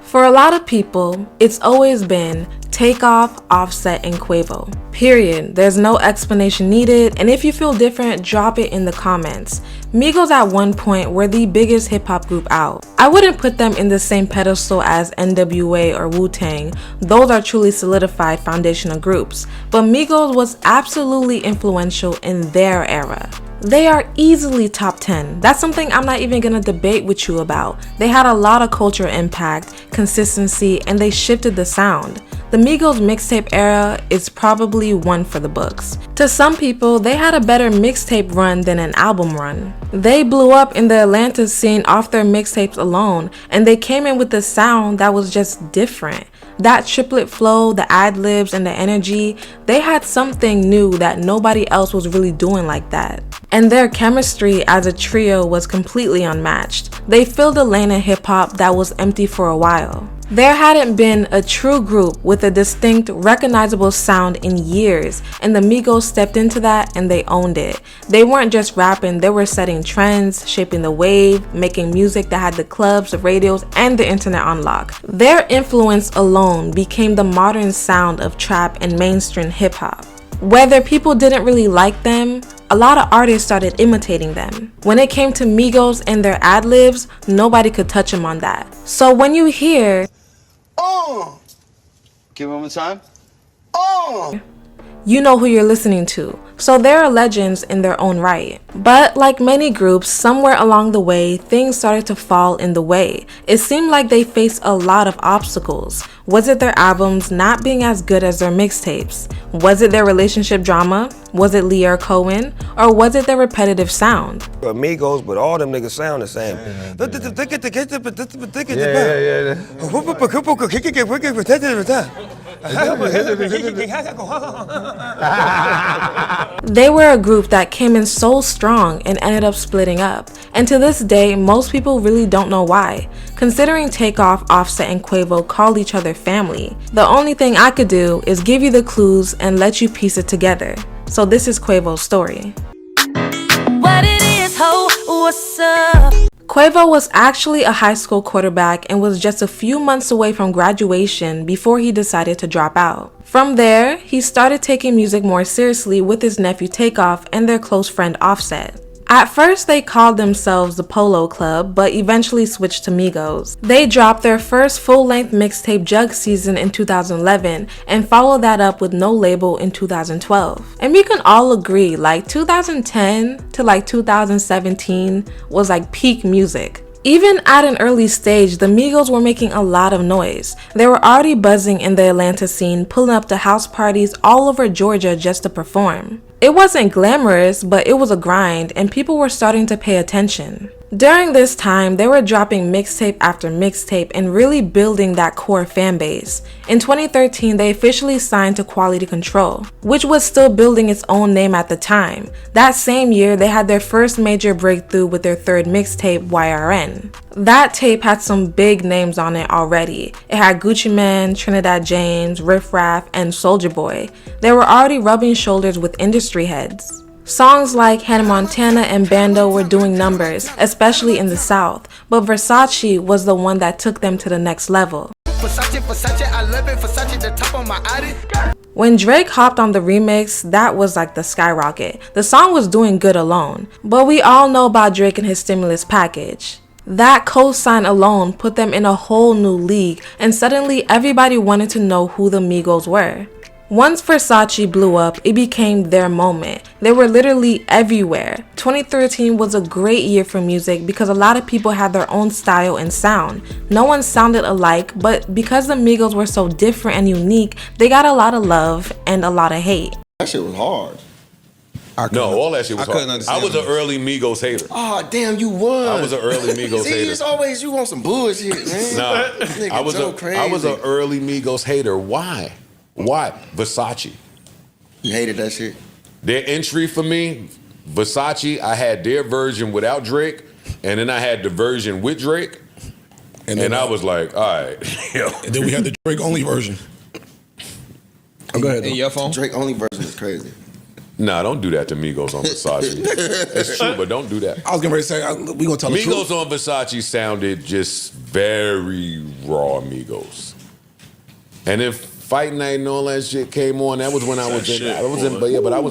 For a lot of people, it's always been Takeoff, Offset, and Quavo. Period. There's no explanation needed, and if you feel different, drop it in the comments. Migos at one point were the biggest hip-hop group out. I wouldn't put them in the same pedestal as NWA or Wu-Tang. Those are truly solidified foundational groups, but Migos was absolutely influential in their era. They are easily top 10. That's something I'm not even gonna debate with you about. They had a lot of cultural impact, consistency, and they shifted the sound. The Migos mixtape era is probably one for the books. To some people, they had a better mixtape run than an album run. They blew up in the Atlanta scene off their mixtapes alone, and they came in with a sound that was just different. That triplet flow, the ad-libs, and the energy, they had something new that nobody else was really doing like that. And their chemistry as a trio was completely unmatched. They filled a lane in hip-hop that was empty for a while. There hadn't been a true group with a distinct, recognizable sound in years, and the Migos stepped into that and they owned it. They weren't just rapping, they were setting trends, shaping the wave, making music that had the clubs, the radios, and the internet on lock. Their influence alone became the modern sound of trap and mainstream hip-hop. Whether people didn't really like them, a lot of artists started imitating them. When it came to Migos and their ad-libs, nobody could touch them on that. So when you hear give him a time. You know who you're listening to. So they're legends in their own right. But like many groups, somewhere along the way, things started to fall in the way. It seemed like they faced a lot of obstacles. Was it their albums not being as good as their mixtapes? Was it their relationship drama? Was it Lear Cohen? Or was it their repetitive sound? Migos, but all them niggas sound the same. They were a group that came in so strong and ended up splitting up. And to this day, most people really don't know why. Considering Takeoff, Offset, and Quavo called each other family, the only thing I could do is give you the clues and let you piece it together. So this is Quavo's story. What it is, ho, what's up? Quavo was actually a high school quarterback and was just a few months away from graduation before he decided to drop out. From there, he started taking music more seriously with his nephew Takeoff and their close friend Offset. At first, they called themselves the Polo Club, but eventually switched to Migos. They dropped their first full-length mixtape Jug Season in 2011 and followed that up with No Label in 2012. And we can all agree, like 2010 to like 2017 was like peak music. Even at an early stage, the Migos were making a lot of noise. They were already buzzing in the Atlanta scene, pulling up to house parties all over Georgia just to perform. It wasn't glamorous, but it was a grind, and people were starting to pay attention. During this time, they were dropping mixtape after mixtape and really building that core fan base. In 2013, they officially signed to Quality Control, which was still building its own name at the time. That same year, they had their first major breakthrough with their third mixtape, YRN. That tape had some big names on it already. It had Gucci Mane, Trinidad James, Riff Raff, and Soulja Boy. They were already rubbing shoulders with industry heads. Songs like Hannah Montana and Bando were doing numbers, especially in the South, but Versace was the one that took them to the next level. Versace, I love it, Versace, the top of my Audi. When Drake hopped on the remix, that was like the skyrocket. The song was doing good alone, but we all know about Drake and his stimulus package. That cosign alone put them in a whole new league, and suddenly everybody wanted to know who the Migos were. Once Versace blew up, it became their moment. They were literally everywhere. 2013 was a great year for music because a lot of people had their own style and sound. No one sounded alike, but because the Migos were so different and unique, they got a lot of love and a lot of hate. That shit was hard. No, all that shit was hard. I was an it. early Migos hater. Oh, damn, you was. I was an early Migos See, hater. it's always, you want some bullshit, man. Nah, Nigga I was crazy. an early Migos hater. Why? Versace. You hated that shit? Their entry for me, Versace, I had their version without Drake, and then I had the version with Drake, and I was like, all right. And then we had the Drake only version. Oh, go ahead. Drake only version is crazy. Nah, don't do that to Migos on Versace. It's true, but don't do that. I was getting ready to say, we gonna tell the truth. Migos on Versace sounded just very raw Migos. And if Fight Night and all that shit came on, that was when I was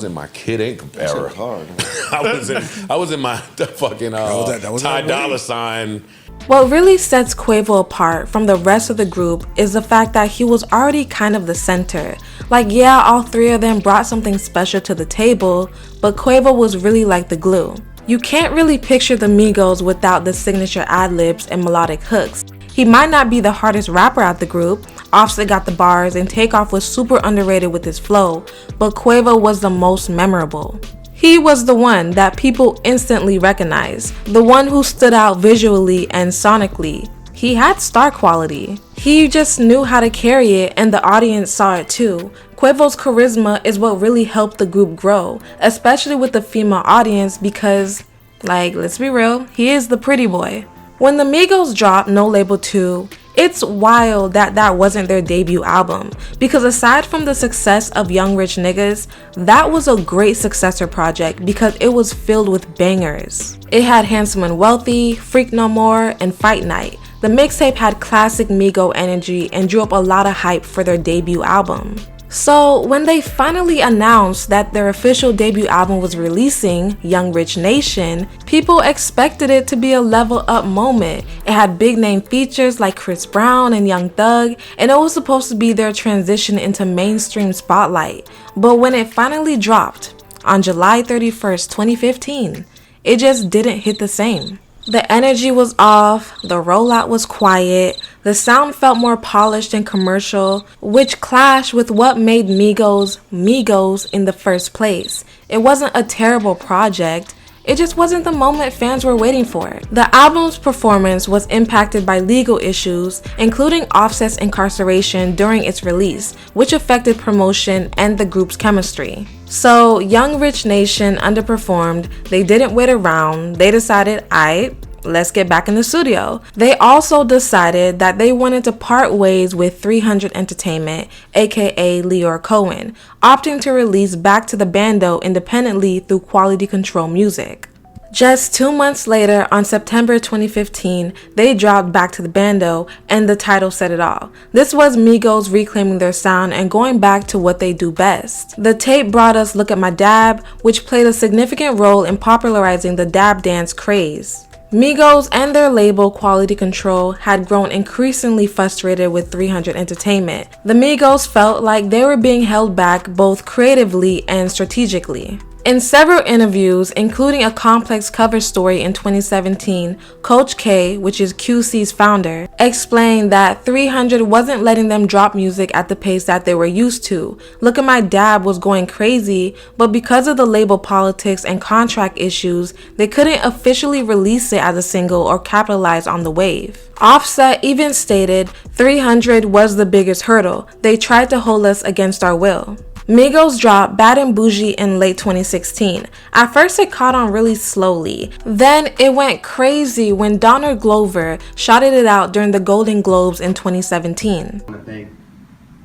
in my Kid Ink era. Hard. I was in my fucking Ty Dolla Sign. What really sets Quavo apart from the rest of the group is the fact that he was already kind of the center. Like, yeah, all three of them brought something special to the table, but Quavo was really like the glue. You can't really picture the Migos without the signature ad-libs and melodic hooks. He might not be the hardest rapper at the group, Offset got the bars, and Takeoff was super underrated with his flow, but Quavo was the most memorable. He was the one that people instantly recognized, the one who stood out visually and sonically. He had star quality. He just knew how to carry it, and the audience saw it too. Quavo's charisma is what really helped the group grow, especially with the female audience because, like, let's be real, he is the pretty boy. When the Migos dropped No Label 2, it's wild that that wasn't their debut album, because aside from the success of Young Rich Niggas, that was a great successor project because it was filled with bangers. It had Handsome and Wealthy, Freak No More, and Fight Night. The mixtape had classic Migo energy and drew up a lot of hype for their debut album. So when they finally announced that their official debut album was releasing, Young Rich Nation, people expected it to be a level up moment. It had big name features like Chris Brown and Young Thug, and it was supposed to be their transition into mainstream spotlight. But when it finally dropped on July 31st, 2015, it just didn't hit the same. The energy was off, the rollout was quiet, the sound felt more polished and commercial, which clashed with what made Migos Migos in the first place. It wasn't a terrible project, it just wasn't the moment fans were waiting for. The album's performance was impacted by legal issues, including Offset's incarceration during its release, which affected promotion and the group's chemistry. So Young Rich Nation underperformed, they didn't wait around, they decided, aight, let's get back in the studio. They also decided that they wanted to part ways with 300 Entertainment, aka Leor Cohen, opting to release Back to the Bando independently through Quality Control Music. Just 2 months later, on September 2015, they dropped Back to the Bando, and the title said it all. This was Migos reclaiming their sound and going back to what they do best. The tape brought us Look at My Dab, which played a significant role in popularizing the dab dance craze. Migos and their label Quality Control had grown increasingly frustrated with 300 Entertainment. The Migos felt like they were being held back both creatively and strategically. In several interviews, including a complex cover story in 2017, Coach K, which is QC's founder, explained that 300 wasn't letting them drop music at the pace that they were used to. Look at My Dab was going crazy, but because of the label politics and contract issues, they couldn't officially release it as a single or capitalize on the wave. Offset even stated 300 was the biggest hurdle. They tried to hold us against our will. Migos dropped Bad and Bougie in late 2016. At first it caught on really slowly. Then it went crazy when Donald Glover shouted it out during the Golden Globes in 2017. I want to thank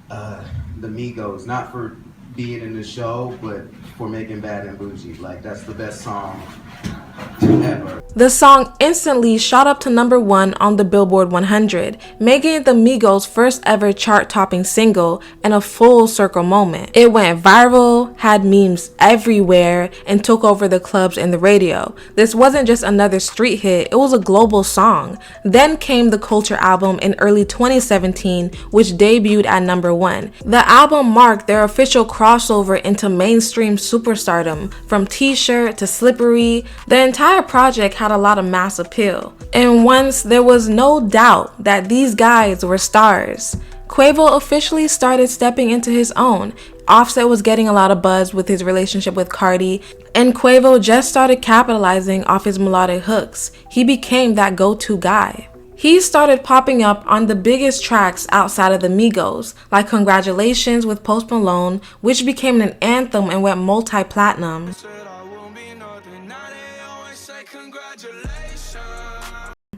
the Migos, not for being in the show, but for making Bad and Bougie. Like, that's the best song ever. The song instantly shot up to #1 on the Billboard 100, making it the Migos' first ever chart-topping single and a full circle moment. It went viral, had memes everywhere, and took over the clubs and the radio. This wasn't just another street hit, it was a global song. Then came the Culture album in early 2017, which debuted at #1. The album marked their official crossover into mainstream superstardom, from T-Shirt to Slippery. The entire project had a lot of mass appeal, and once there was no doubt that these guys were stars, Quavo officially started stepping into his own. Offset was getting a lot of buzz with his relationship with Cardi, and Quavo just started capitalizing off his melodic hooks. He became that go-to guy. He started popping up on the biggest tracks outside of the Migos, like Congratulations with Post Malone, which became an anthem and went multi-platinum.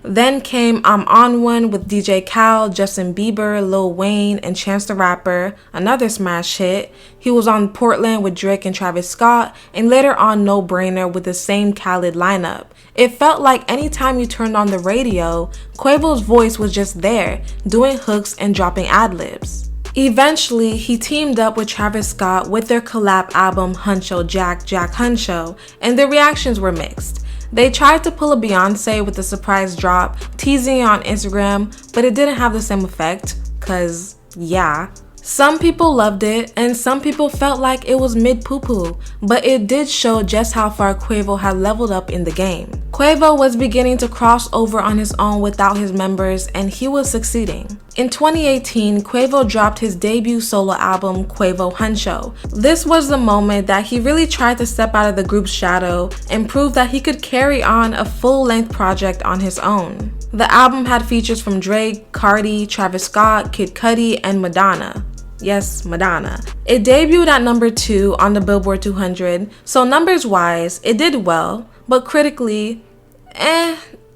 Then came I'm On One with DJ Khaled, Justin Bieber, Lil Wayne, and Chance the Rapper, another smash hit. He was on Portland with Drake and Travis Scott, and later on No Brainer with the same Khaled lineup. It felt like anytime you turned on the radio, Quavo's voice was just there, doing hooks and dropping ad-libs. Eventually, he teamed up with Travis Scott with their collab album Huncho Jack Jack Huncho, and the reactions were mixed. They tried to pull a Beyonce with a surprise drop, teasing it on Instagram, but it didn't have the same effect, cause yeah. Some people loved it, and some people felt like it was mid-poo-poo, but it did show just how far Quavo had leveled up in the game. Quavo was beginning to cross over on his own without his members, and he was succeeding. In 2018, Quavo dropped his debut solo album, Quavo Huncho. This was the moment that he really tried to step out of the group's shadow and prove that he could carry on a full-length project on his own. The album had features from Drake, Cardi, Travis Scott, Kid Cudi, and Madonna. Yes, Madonna. It debuted at number 2 on the Billboard 200, so numbers-wise, it did well, but critically,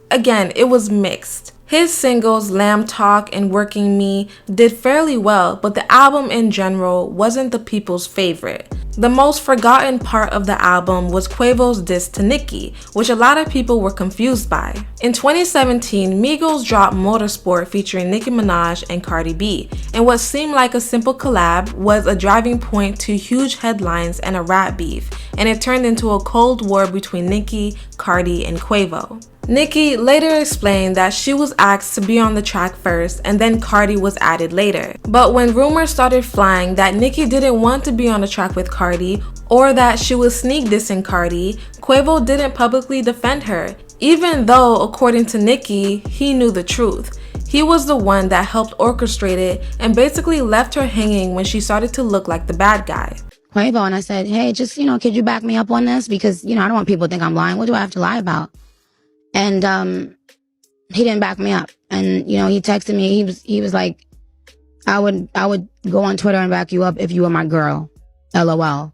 again, it was mixed. His singles, Lamb Talk and Working Me, did fairly well, but the album in general wasn't the people's favorite. The most forgotten part of the album was Quavo's diss to Nicki, which a lot of people were confused by. In 2017, Migos dropped Motorsport featuring Nicki Minaj and Cardi B, and what seemed like a simple collab was a driving point to huge headlines and a rap beef, and it turned into a cold war between Nicki, Cardi, and Quavo. Nicki later explained that she was asked to be on the track first and then Cardi was added later. But when rumors started flying that Nicki didn't want to be on the track with Cardi or that she was sneak dissing Cardi, Quavo didn't publicly defend her, even though, according to Nicki, he knew the truth. He was the one that helped orchestrate it and basically left her hanging when she started to look like the bad guy. Quavo, and I said, hey, just, could you back me up on this? Because, I don't want people to think I'm lying. What do I have to lie about? And he didn't back me up. And, he texted me. He was like, I would go on Twitter and back you up if you were my girl. LOL.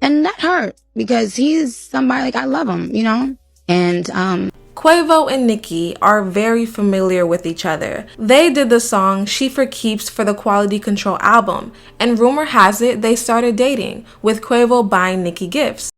And that hurt because he's somebody, like, I love him, And Quavo and Nicki are very familiar with each other. They did the song She for Keeps for the Quality Control album, and rumor has it they started dating, with Quavo buying Nicki gifts.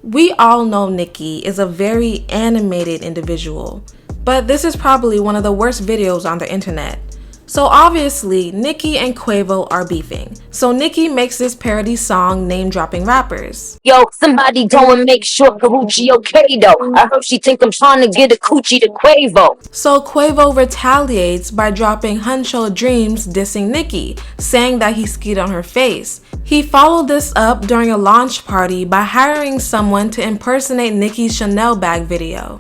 We all know Nicki is a very animated individual, but this is probably one of the worst videos on the internet. So obviously, Nicki and Quavo are beefing. So Nicki makes this parody song name-dropping rappers. Yo, somebody go and make sure Karuchi okay though. I heard she think I'm trying to get a coochie to Quavo. So Quavo retaliates by dropping Huncho Dreams dissing Nicki, saying that he skied on her face. He followed this up during a launch party by hiring someone to impersonate Nicki's Chanel bag video.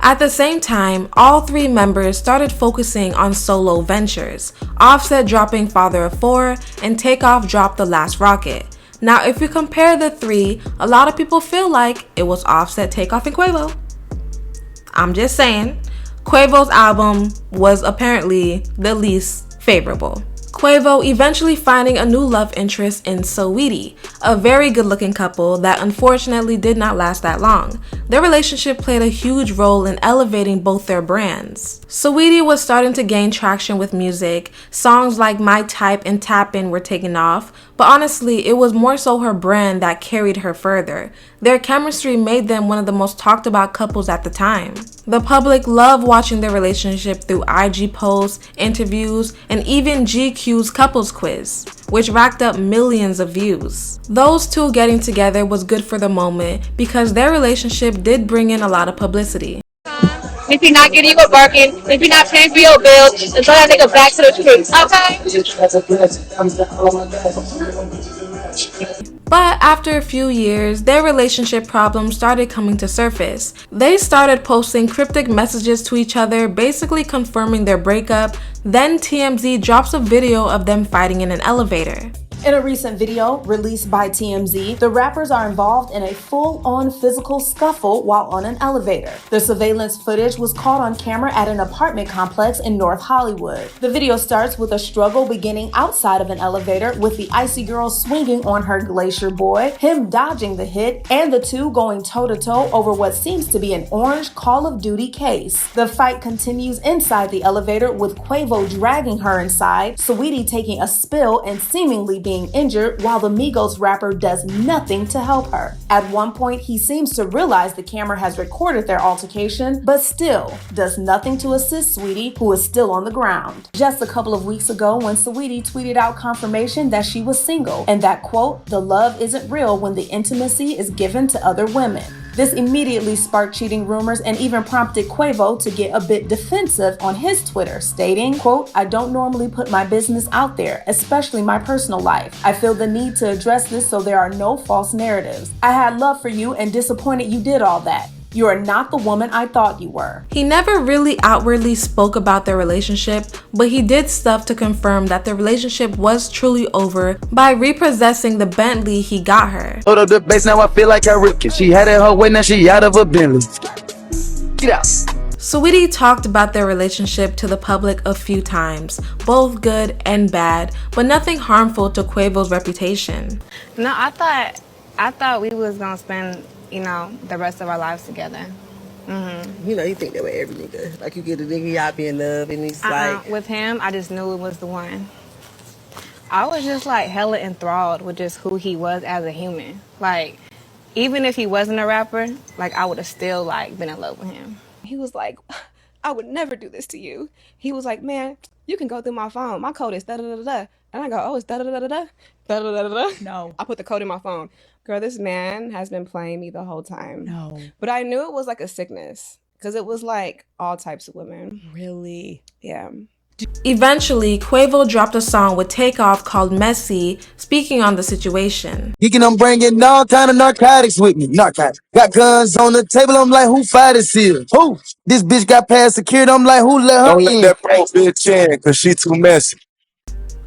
At the same time, all three members started focusing on solo ventures, Offset dropping Father of Four, and Takeoff dropped The Last Rocket. Now if we compare the three, a lot of people feel like it was Offset, Takeoff, and Quavo. I'm just saying, Quavo's album was apparently the least favorable. Quavo eventually finding a new love interest in Saweetie, a very good-looking couple that unfortunately did not last that long. Their relationship played a huge role in elevating both their brands. Saweetie was starting to gain traction with music. Songs like My Type and Tap In were taking off, but honestly, it was more so her brand that carried her further. Their chemistry made them one of the most talked about couples at the time. The public loved watching their relationship through IG posts, interviews, and even GQ's couples quiz, which racked up millions of views. Those two getting together was good for the moment because their relationship did bring in a lot of publicity. If you're not getting you a Birkin, if you're not paying for your bills, then throw that nigga back to the streets, okay? But after a few years, their relationship problems started coming to surface. They started posting cryptic messages to each other, basically confirming their breakup. Then TMZ drops a video of them fighting in an elevator. In a recent video released by TMZ, the rappers are involved in a full-on physical scuffle while on an elevator. The surveillance footage was caught on camera at an apartment complex in North Hollywood. The video starts with a struggle beginning outside of an elevator with the icy girl swinging on her glacier boy, him dodging the hit, and the two going toe-to-toe over what seems to be an orange Call of Duty case. The fight continues inside the elevator with Quavo dragging her inside, Saweetie taking a spill and seemingly being injured while the Migos rapper does nothing to help her. At one point, he seems to realize the camera has recorded their altercation, but still does nothing to assist Saweetie, who is still on the ground. Just a couple of weeks ago, when Saweetie tweeted out confirmation that she was single and that, quote, the love isn't real when the intimacy is given to other women. This immediately sparked cheating rumors and even prompted Quavo to get a bit defensive on his Twitter, stating, quote, I don't normally put my business out there, especially my personal life. I feel the need to address this so there are no false narratives. I had love for you and disappointed you did all that. You are not the woman I thought you were. He never really outwardly spoke about their relationship, but he did stuff to confirm that the relationship was truly over by repossessing the Bentley he got her. Hold up the bass, now I feel like I ripped it. She had it her way, now she out of a Bentley. Get out. Saweetie talked about their relationship to the public a few times, both good and bad, but nothing harmful to Quavo's reputation. No, I thought we was gonna spend, the rest of our lives together. Mm-hmm. You think that way every nigga. Like, you get a nigga, y'all be in love, and he's like... With him, I just knew it was the one. I was just, hella enthralled with just who he was as a human. Even if he wasn't a rapper, I would have still, been in love with him. He was like, I would never do this to you. He was like, man, you can go through my phone. My code is da-da-da-da-da. And I go, oh, it's da-da-da-da-da? Da-da-da-da-da? No. I put the code in my phone. Girl, this man has been playing me the whole time. No. But I knew it was a sickness because it was all types of women. Really? Yeah. Eventually, Quavo dropped a song with Takeoff called Messy, speaking on the situation. I'm bringing all kind of narcotics with me. Narcotics. Got guns on the table, I'm like, who fired this here? Who? This bitch got past security, I'm like, who let her in? Don't let that pro bitch in, cause she too messy.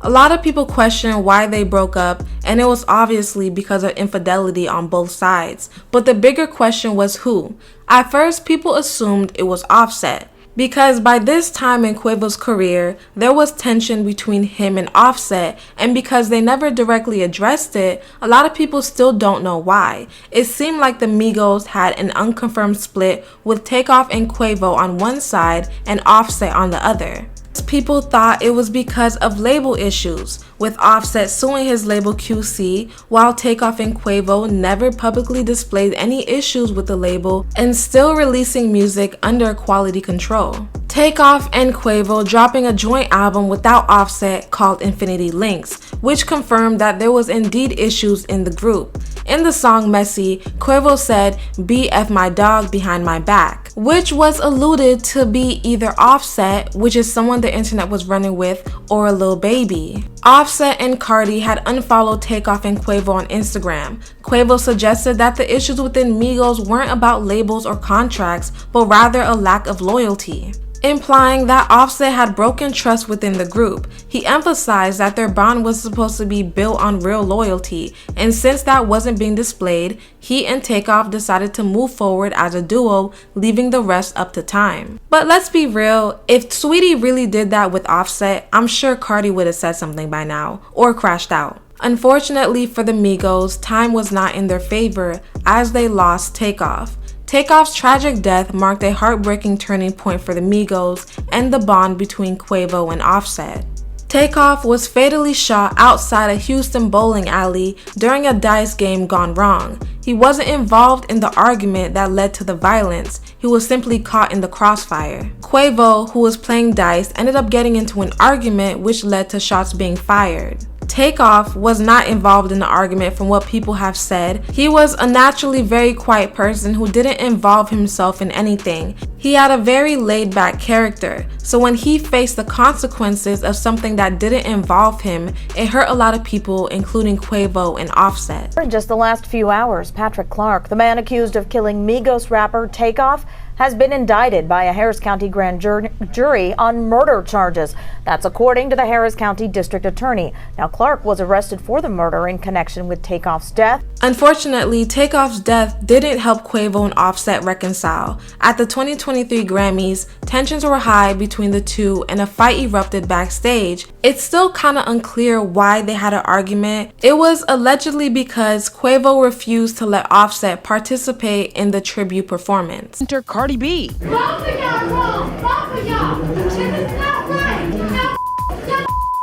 A lot of people question why they broke up, and it was obviously because of infidelity on both sides. But the bigger question was who? At first, people assumed it was Offset, because by this time in Quavo's career, there was tension between him and Offset, and because they never directly addressed it, a lot of people still don't know why. It seemed like the Migos had an unconfirmed split with Takeoff and Quavo on one side and Offset on the other. People thought it was because of label issues, with Offset suing his label QC, while Takeoff and Quavo never publicly displayed any issues with the label and still releasing music under quality control. Takeoff and Quavo dropping a joint album without Offset called Infinity Links, which confirmed that there was indeed issues in the group. In the song Messy, Quavo said, "BF my dog behind my back," which was alluded to be either Offset, which is someone the internet was running with, or a Lil Baby. Offset and Cardi had unfollowed Takeoff and Quavo on Instagram. Quavo suggested that the issues within Migos weren't about labels or contracts, but rather a lack of loyalty. implying that Offset had broken trust within the group. He emphasized that their bond was supposed to be built on real loyalty, and since that wasn't being displayed, he and Takeoff decided to move forward as a duo, leaving the rest up to time. But let's be real, if Sweetie really did that with Offset, I'm sure Cardi would have said something by now, or crashed out. Unfortunately for the Migos, time was not in their favor as they lost Takeoff. Takeoff's tragic death marked a heartbreaking turning point for the Migos and the bond between Quavo and Offset. Takeoff was fatally shot outside a Houston bowling alley during a dice game gone wrong. He wasn't involved in the argument that led to the violence, he was simply caught in the crossfire. Quavo, who was playing dice, ended up getting into an argument which led to shots being fired. Takeoff was not involved in the argument from what people have said. He was a naturally very quiet person who didn't involve himself in anything. He had a very laid-back character, so when he faced the consequences of something that didn't involve him, it hurt a lot of people, including Quavo and Offset. In just the last few hours, Patrick Clark, the man accused of killing Migos rapper Takeoff, has been indicted by a Harris County grand jury on murder charges. That's according to the Harris County District Attorney. Now, Clark was arrested for the murder in connection with Takeoff's death. Unfortunately, Takeoff's death didn't help Quavo and Offset reconcile. At the 2023 Grammys, tensions were high between the two and a fight erupted backstage. It's still kinda unclear why they had an argument. It was allegedly because Quavo refused to let Offset participate in the tribute performance. Enter Cardi B. Both of y'all wrong. Both of y'all. This is not right. Now,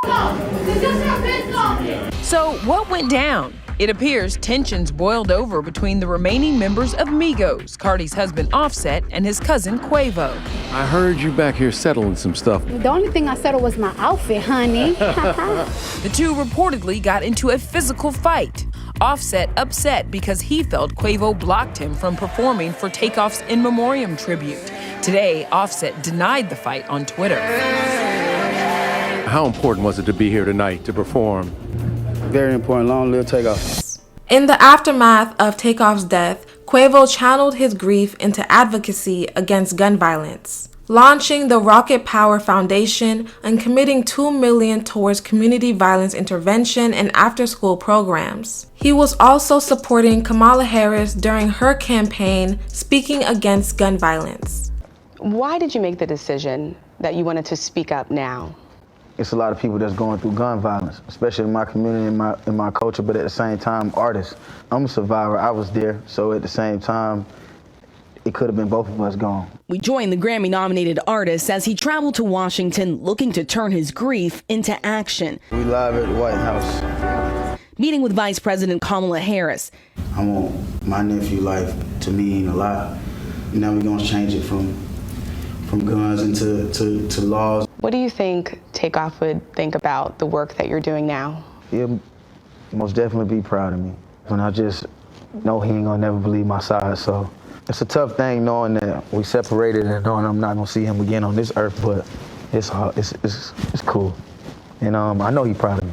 go. This is your business. So what went down? It appears tensions boiled over between the remaining members of Migos, Cardi's husband Offset and his cousin Quavo. I heard you back here settling some stuff. The only thing I settled was my outfit, honey. The two reportedly got into a physical fight. Offset upset because he felt Quavo blocked him from performing for Takeoff's In Memoriam tribute. Today, Offset denied the fight on Twitter. How important was it to be here tonight to perform? Very important. Long live Takeoff. In the aftermath of Takeoff's death, Quavo channeled his grief into advocacy against gun violence, launching the Rocket Power Foundation and committing $2 million towards community violence intervention and after-school programs. He was also supporting Kamala Harris during her campaign speaking against gun violence. Why did you make the decision that you wanted to speak up now? It's a lot of people that's going through gun violence, especially in my community, in my culture, but at the same time, artists. I'm a survivor. I was there, so at the same time, it could have been both of us gone. We joined the Grammy-nominated artist as he traveled to Washington looking to turn his grief into action. We live at the White House. Meeting with Vice President Kamala Harris. I want my nephew's life to mean a lot. Now we're going to change it from guns into laws. What do you think Takeoff would think about the work that you're doing now? He'll most definitely be proud of me. And I just know he ain't gonna never believe my side, so it's a tough thing knowing that we separated and knowing I'm not gonna see him again on this earth, but it's cool. And I know he's proud of me.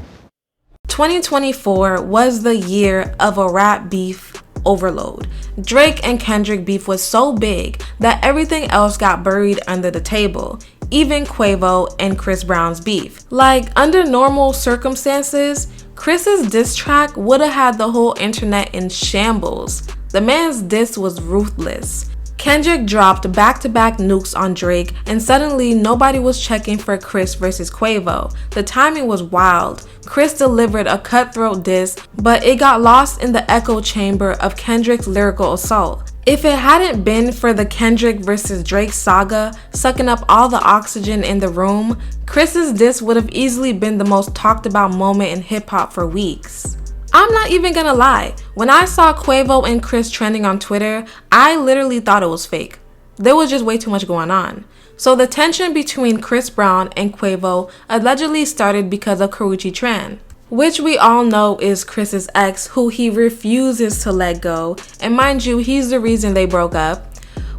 2024 was the year of a rap beef overload. Drake and Kendrick beef was so big that everything else got buried under the table, even Quavo and Chris Brown's beef. Like, under normal circumstances, Chris's diss track would have had the whole internet in shambles. The man's diss was ruthless. Kendrick dropped back-to-back nukes on Drake, and suddenly nobody was checking for Chris versus Quavo. The timing was wild. Chris delivered a cutthroat diss, but it got lost in the echo chamber of Kendrick's lyrical assault. If it hadn't been for the Kendrick versus Drake saga sucking up all the oxygen in the room, Chris's diss would have easily been the most talked about moment in hip-hop for weeks. I'm not even gonna lie, when I saw Quavo and Chris trending on Twitter, I literally thought it was fake. There was just way too much going on. So the tension between Chris Brown and Quavo allegedly started because of Karrueche Tran, which we all know is Chris's ex, who he refuses to let go, and mind you, he's the reason they broke up.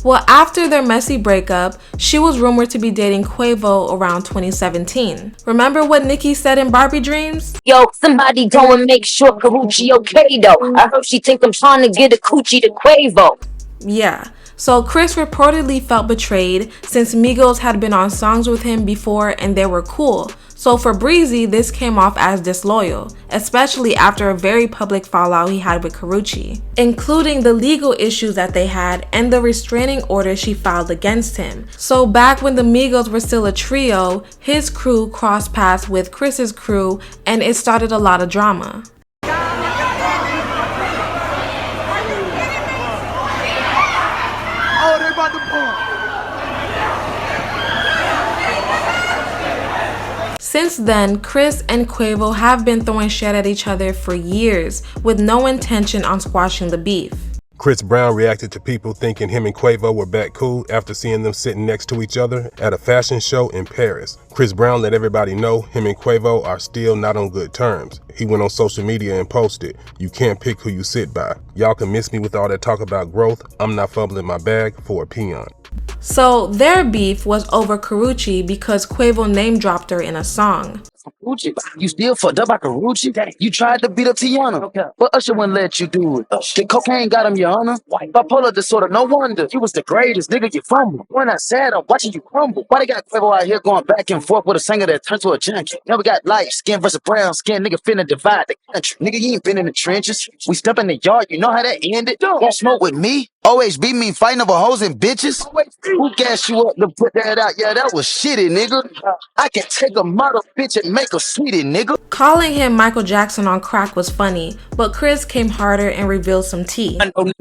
Well, after their messy breakup, she was rumored to be dating Quavo around 2017. Remember what Nicki said in Barbie Dreams? Yo, somebody go and make sure Karrueche okay though. I heard she think I'm trying to get a coochie to Quavo. Yeah, So Chris reportedly felt betrayed since Migos had been on songs with him before and they were cool. So for Breezy, this came off as disloyal, especially after a very public fallout he had with Karrueche, including the legal issues that they had and the restraining order she filed against him. So back when the Migos were still a trio, his crew crossed paths with Chris's crew and it started a lot of drama. Oh, they about to pump. Since then, Chris and Quavo have been throwing shit at each other for years, with no intention on squashing the beef. Chris Brown reacted to people thinking him and Quavo were back cool after seeing them sitting next to each other at a fashion show in Paris. Chris Brown let everybody know him and Quavo are still not on good terms. He went on social media and posted, "You can't pick who you sit by. Y'all can miss me with all that talk about growth. I'm not fumbling my bag for a peon." So their beef was over Karrueche because Quavo name dropped her in a song. You still fucked up by Karrueche? You tried to beat up Tiana, but Usher wouldn't let you do it. The cocaine got him, your honor. Bipolar disorder, no wonder. You was the greatest, nigga, you fumble. When I said I'm watching you crumble. Why they got Quavo out here going back and forth with a singer that turned to a junkie? Never got light skin versus brown skin, nigga finna divide the country. Nigga, you ain't been in the trenches. We step in the yard, you know how that ended? Won't smoke with me? OHB mean fighting over hoes and bitches? Who gassed you up to put that out? Yeah, that was shitty, nigga. I can take a model bitch and make her sweetie, nigga. Calling him Michael Jackson on crack was funny, but Chris came harder and revealed some tea. I know,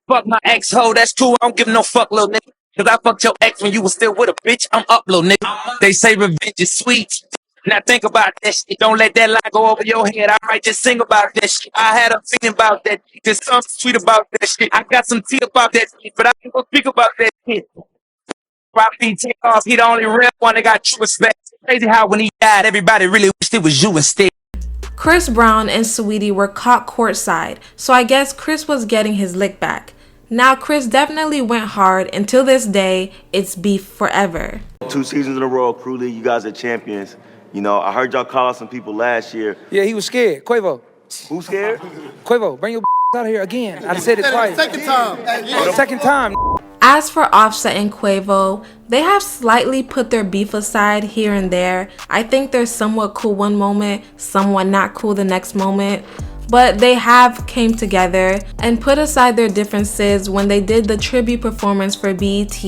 fuck my ex-hoe, that's cool, I don't give no fuck, little nigga. Cause I fucked your ex when you was still with a bitch, I'm up, little nigga. They say revenge is sweet. Now think about that shit. Don't let that lie go over your head. I might just sing about that shit. I had a feeling about that. There's something sweet about that shit. I got some tea about that shit, but I ain't gonna speak about that shit. Robbie Takeoff, he the only real one that got true respect. Crazy how when he died, everybody really wished it was you instead. Chris Brown and Saweetie were caught courtside, so I guess Chris was getting his lick back. Now Chris definitely went hard, and till this day, it's beef forever. 2 seasons in a row, Crew League, you guys are champions. You know, I heard y'all call out some people last year. Yeah, he was scared. Quavo. Who scared? Quavo, bring your out of here again. I said it twice. Second time. Second time. As for Offset and Quavo, they have slightly put their beef aside here and there. I think they're somewhat cool one moment, somewhat not cool the next moment. But they have came together and put aside their differences when they did the tribute performance for BET.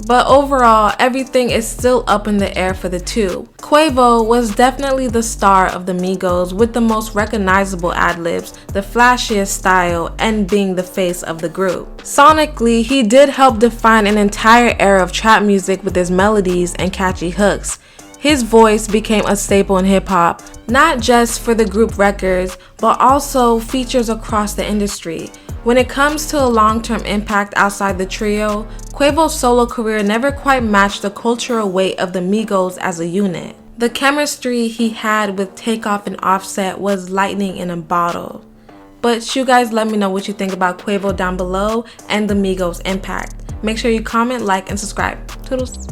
But overall, everything is still up in the air for the two. Quavo was definitely the star of the Migos with the most recognizable ad-libs, the flashiest style, and being the face of the group. Sonically, he did help define an entire era of trap music with his melodies and catchy hooks. His voice became a staple in hip-hop, not just for the group records, but also features across the industry. When it comes to a long-term impact outside the trio, Quavo's solo career never quite matched the cultural weight of the Migos as a unit. The chemistry he had with Takeoff and Offset was lightning in a bottle. But you guys let me know what you think about Quavo down below and the Migos' impact. Make sure you comment, like, and subscribe. Toodles!